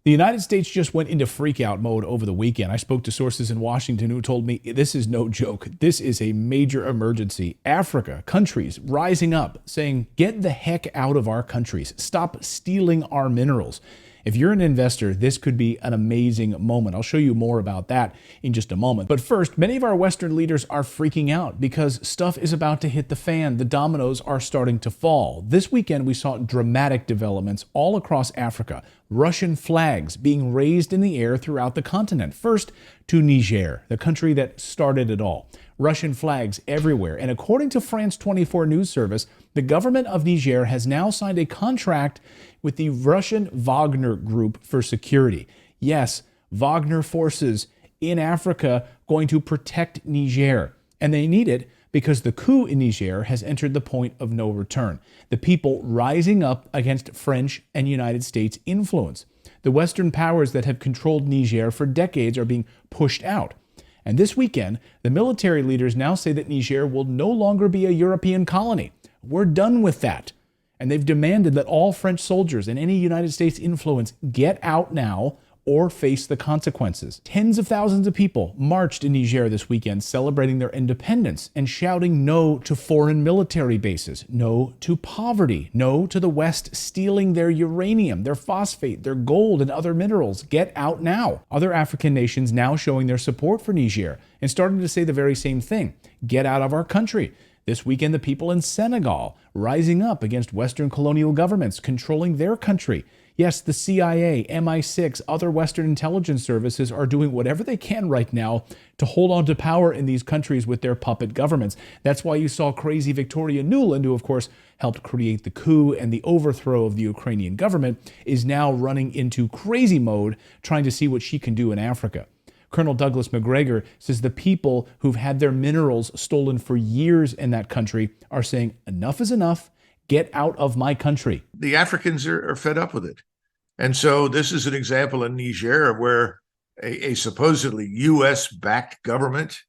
The United States just went into freakout mode over the weekend. I spoke to sources in Washington who told me this is no joke. This is a major emergency. Africa, countries rising up saying, get the heck out of our countries. Stop stealing our minerals. If you're an investor, this could be an amazing moment. I'll show you more about that in just a moment. But first, many of our Western leaders are freaking out because stuff is about to hit the fan. The dominoes are starting to fall. This weekend, we saw dramatic developments all across Africa. Russian flags being raised in the air throughout the continent. First to Niger, the country that started it all. Russian flags everywhere. And according to France 24 news service, the government of Niger has now signed a contract with the Russian Wagner Group for security. Yes, Wagner forces in Africa going to protect Niger. And they need it because the coup in Niger has entered the point of no return. The people rising up against French and United States influence. The Western powers that have controlled Niger for decades are being pushed out. And this weekend, the military leaders now say that Niger will no longer be a European colony. We're done with that. And they've demanded that all French soldiers and any United States influence get out now or face the consequences. Tens of thousands of people marched in Niger this weekend celebrating their independence and shouting no to foreign military bases, no to poverty, no to the West stealing their uranium, their phosphate, their gold, and other minerals. Get out now. Other African nations now showing their support for Niger and starting to say the very same thing. Get out of our country. This weekend, the people in Senegal rising up against Western colonial governments controlling their country. Yes, the CIA, MI6, other Western intelligence services are doing whatever they can right now to hold on to power in these countries with their puppet governments. That's why you saw crazy Victoria Nuland, who of course helped create the coup and the overthrow of the Ukrainian government, is now running into crazy mode trying to see what she can do in Africa. Colonel Douglas McGregor says the people who've had their minerals stolen for years in that country are saying, enough is enough. Get out of my country. The Africans are fed up with it. And so this is an example in Niger of where a supposedly U.S.-backed government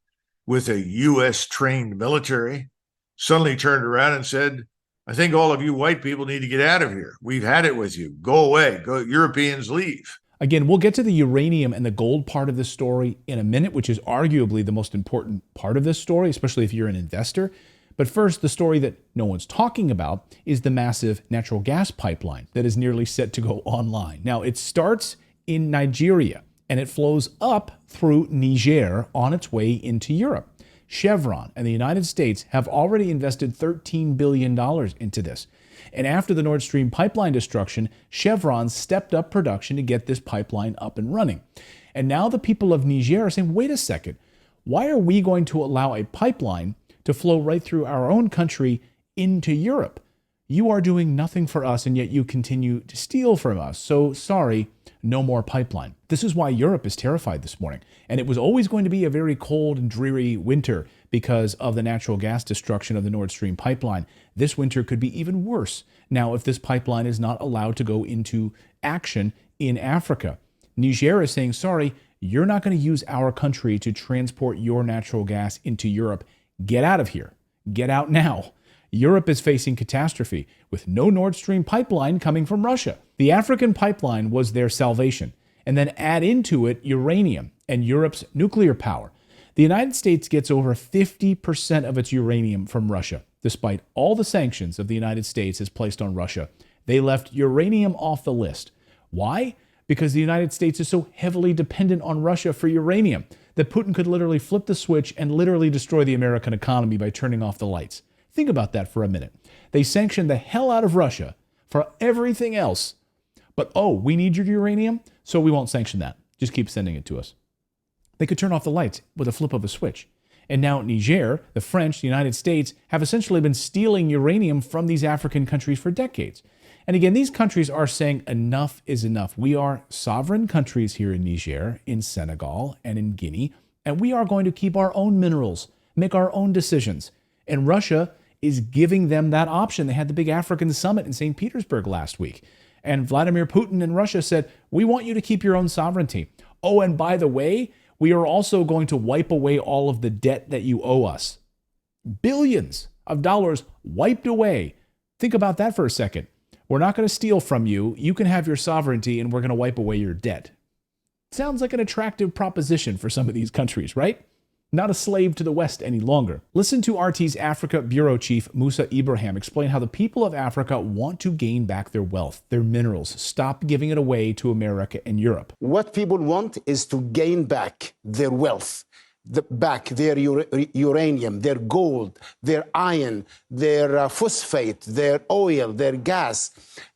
with a U.S.-trained military suddenly turned around and said, I think all of you white people need to get out of here. We've had it with you. Go away. Go. Europeans leave. Again, we'll get to the uranium and the gold part of this story in a minute, which is arguably the most important part of this story, especially if you're an investor. But first, the story that no one's talking about is the massive natural gas pipeline that is nearly set to go online. Now, it starts in Nigeria, and it flows up through Niger on its way into Europe. Chevron and the United States have already invested $13 billion into this. And after the Nord Stream pipeline destruction, Chevron stepped up production to get this pipeline up and running. And now the people of Niger are saying, wait a second, why are we going to allow a pipeline to flow right through our own country into Europe? You are doing nothing for us, and yet you continue to steal from us. So sorry, no more pipeline. This is why Europe is terrified this morning. And it was always going to be a very cold and dreary winter because of the natural gas destruction of the Nord Stream pipeline. This winter could be even worse now if this pipeline is not allowed to go into action in Africa. Niger is saying, sorry, you're not going to use our country to transport your natural gas into Europe. Get out of here. Get out now. Europe is facing catastrophe with no Nord Stream pipeline coming from Russia. The African pipeline was their salvation. And then add into it uranium and Europe's nuclear power. The United States gets over 50% of its uranium from Russia. Despite all the sanctions of the United States has placed on Russia, they left uranium off the list. Why? Because the United States is so heavily dependent on Russia for uranium that Putin could literally flip the switch and literally destroy the American economy by turning off the lights. Think about that for a minute. They sanctioned the hell out of Russia for everything else. But, oh, we need your uranium, so we won't sanction that. Just keep sending it to us. They could turn off the lights with a flip of a switch. And now Niger, the French, the United States have essentially been stealing uranium from these African countries for decades. And again, these countries are saying enough is enough. We are sovereign countries here in Niger, in Senegal, and in Guinea, and we are going to keep our own minerals, make our own decisions. And Russia is giving them that option. They had the big African summit in St. Petersburg last week. And Vladimir Putin and Russia said, we want you to keep your own sovereignty. Oh, and by the way, we are also going to wipe away all of the debt that you owe us. Billions of dollars wiped away. Think about that for a second. We're not going to steal from you. You can have your sovereignty and we're going to wipe away your debt. Sounds like an attractive proposition for some of these countries, right? Not a slave to the West any longer. Listen to RT's Africa Bureau Chief Musa Ibrahim explain how the people of Africa want to gain back their wealth, their minerals, stop giving it away to America and Europe. What people want is to gain back their wealth, back their uranium, their gold, their iron, their phosphate, their oil, their gas.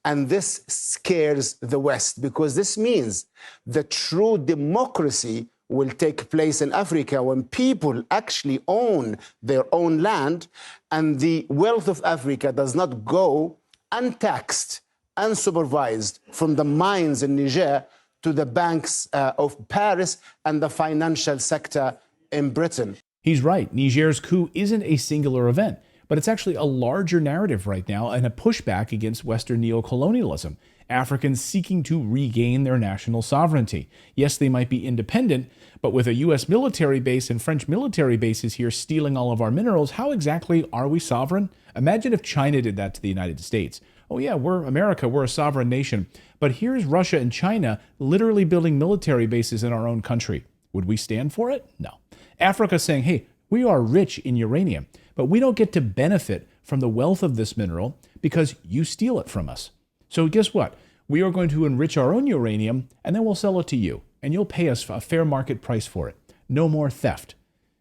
And this scares the West because this means the true democracy will take place in Africa when people actually own their own land and the wealth of Africa does not go untaxed, unsupervised from the mines in Niger to the banks of Paris and the financial sector in Britain. He's right. Niger's coup isn't a singular event, but it's actually a larger narrative right now and a pushback against Western neocolonialism. Africans seeking to regain their national sovereignty. Yes, they might be independent, but with a U.S. military base and French military bases here stealing all of our minerals, how exactly are we sovereign? Imagine if China did that to the United States. Oh yeah, we're America, we're a sovereign nation. But here's Russia and China literally building military bases in our own country. Would we stand for it? No. Africa saying, hey, we are rich in uranium, but we don't get to benefit from the wealth of this mineral because you steal it from us. So guess what? We are going to enrich our own uranium and then we'll sell it to you and you'll pay us a fair market price for it. No more theft.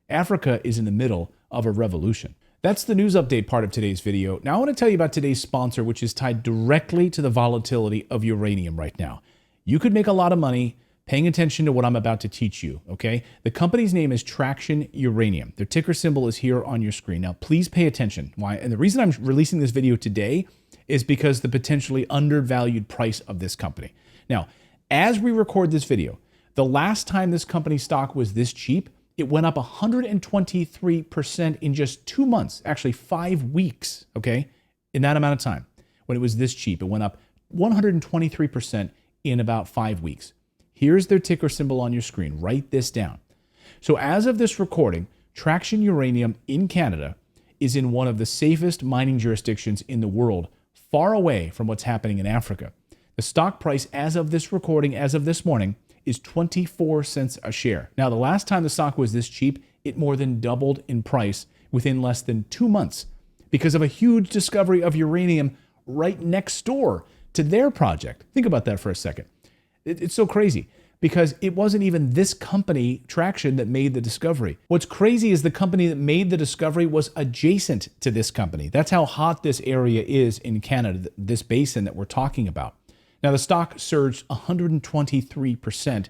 Africa is in the middle of a revolution. That's the news update part of today's video. Now I want to tell you about today's sponsor, which is tied directly to the volatility of uranium right now. You could make a lot of money paying attention to what I'm about to teach you, okay? The company's name is Traction Uranium. Their ticker symbol is here on your screen. Now, please pay attention. Why? And the reason I'm releasing this video today is because the potentially undervalued price of this company. Now, as we record this video, the last time this company's stock was this cheap, it went up 123% in just 2 months, actually 5 weeks, okay? In that amount of time, when it was this cheap, it went up 123% in about 5 weeks. Here's their ticker symbol on your screen. Write this down. So as of this recording, Traction Uranium in Canada is in one of the safest mining jurisdictions in the world, far away from what's happening in Africa. The stock price as of this recording, as of this morning, is 24 cents a share. Now, the last time the stock was this cheap, it more than doubled in price within less than 2 months because of a huge discovery of uranium right next door to their project. Think about that for a second. It's so crazy because it wasn't even this company, Traction, that made the discovery. What's crazy is the company that made the discovery was adjacent to this company. That's how hot this area is in Canada, this basin that we're talking about. Now, the stock surged 123%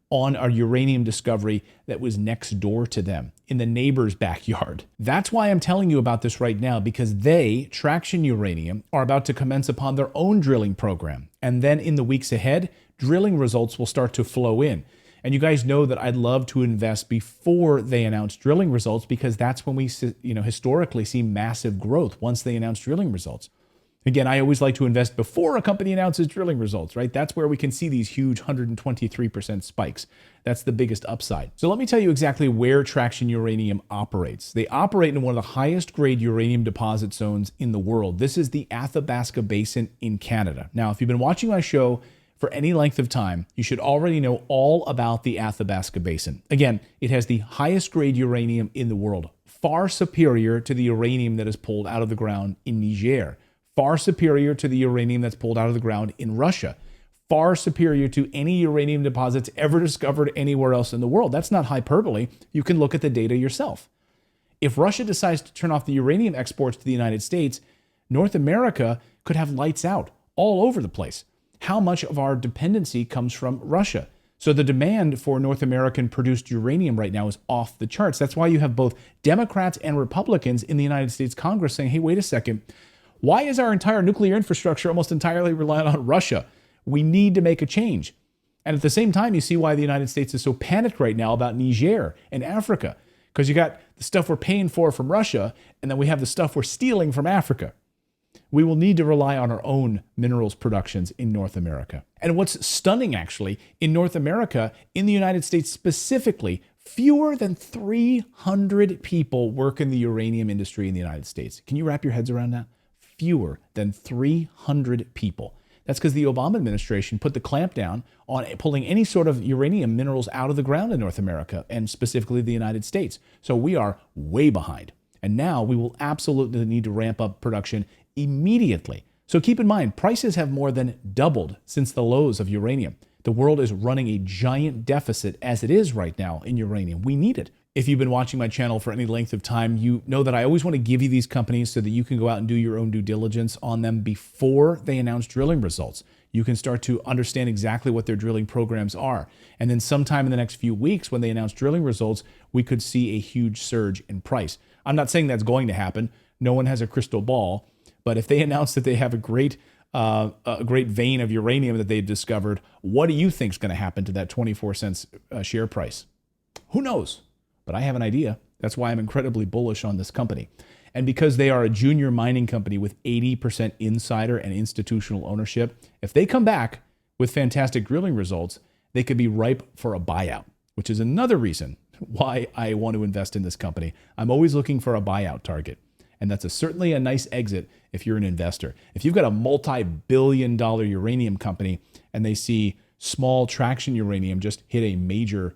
on a uranium discovery that was next door to them in the neighbor's backyard. That's why I'm telling you about this right now, because they, Traction Uranium, are about to commence upon their own drilling program. And then in the weeks ahead, drilling results will start to flow in. And you guys know that I'd love to invest before they announce drilling results because that's when we, historically see massive growth once they announce drilling results. Again, I always like to invest before a company announces drilling results, right? That's where we can see these huge 123% spikes. That's the biggest upside. So let me tell you exactly where Traction Uranium operates. They operate in one of the highest grade uranium deposit zones in the world. This is the Athabasca Basin in Canada. Now, if you've been watching my show for any length of time, you should already know all about the Athabasca Basin. Again, it has the highest grade uranium in the world, far superior to the uranium that is pulled out of the ground in Niger. Far superior to the uranium that's pulled out of the ground in Russia, far superior to any uranium deposits ever discovered anywhere else in the world. That's not hyperbole. You can look at the data yourself. If Russia decides to turn off the uranium exports to the United States, North America could have lights out all over the place. How much of our dependency comes from Russia? So the demand for North American produced uranium right now is off the charts. That's why you have both Democrats and Republicans in the United States Congress saying, hey, wait a second. Why is our entire nuclear infrastructure almost entirely reliant on Russia? We need to make a change. And at the same time, you see why the United States is so panicked right now about Niger and Africa, because you got the stuff we're paying for from Russia, and then we have the stuff we're stealing from Africa. We will need to rely on our own minerals productions in North America. And what's stunning, actually, in North America, in the United States specifically, fewer than 300 people work in the uranium industry in the United States. Can you wrap your heads around that? fewer than 300 people. That's because the Obama administration put the clamp down on pulling any sort of uranium minerals out of the ground in North America, and specifically the United States. So we are way behind. And now we will absolutely need to ramp up production immediately. So keep in mind, prices have more than doubled since the lows of uranium. The world is running a giant deficit as it is right now in uranium. We need it. If you've been watching my channel for any length of time, you know that I always want to give you these companies so that you can go out and do your own due diligence on them before they announce drilling results. You can start to understand exactly what their drilling programs are. And then sometime in the next few weeks, when they announce drilling results, we could see a huge surge in price. I'm not saying that's going to happen. No one has a crystal ball. But if they announce that they have a great vein of uranium that they've discovered, what do you think is going to happen to that 24 cents share price? Who knows? But I have an idea. That's why I'm incredibly bullish on this company. And because they are a junior mining company with 80% insider and institutional ownership, if they come back with fantastic drilling results, they could be ripe for a buyout, which is another reason why I want to invest in this company. I'm always looking for a buyout target. And that's certainly a nice exit if you're an investor. If you've got a multi-billion-dollar uranium company and they see small traction uranium just hit a major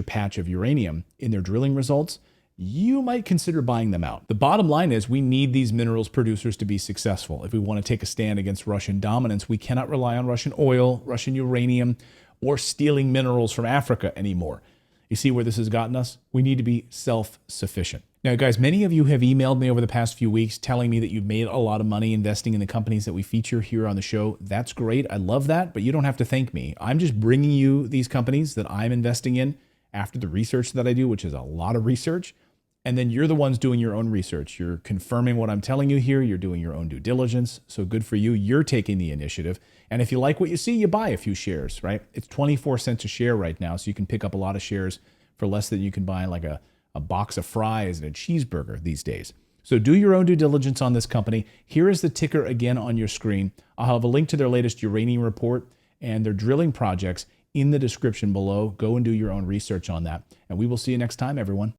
patch of uranium in their drilling results, you might consider buying them out. The bottom line is we need these minerals producers to be successful. If we want to take a stand against Russian dominance, we cannot rely on Russian oil, Russian uranium, or stealing minerals from Africa anymore. You see where this has gotten us? We need to be self-sufficient. Now, guys, many of you have emailed me over the past few weeks telling me that you've made a lot of money investing in the companies that we feature here on the show. That's great. I love that, but you don't have to thank me. I'm just bringing you these companies that I'm investing in after the research that I do, which is a lot of research. And then you're the ones doing your own research. You're confirming what I'm telling you here. You're doing your own due diligence. So good for you. You're taking the initiative. And if you like what you see, you buy a few shares, right? It's 24 cents a share right now. So you can pick up a lot of shares for less than you can buy like a box of fries and a cheeseburger these days. So do your own due diligence on this company. Here is the ticker again on your screen. I'll have a link to their latest uranium report and their drilling projects in the description below. Go and do your own research on that. And we will see you next time, everyone.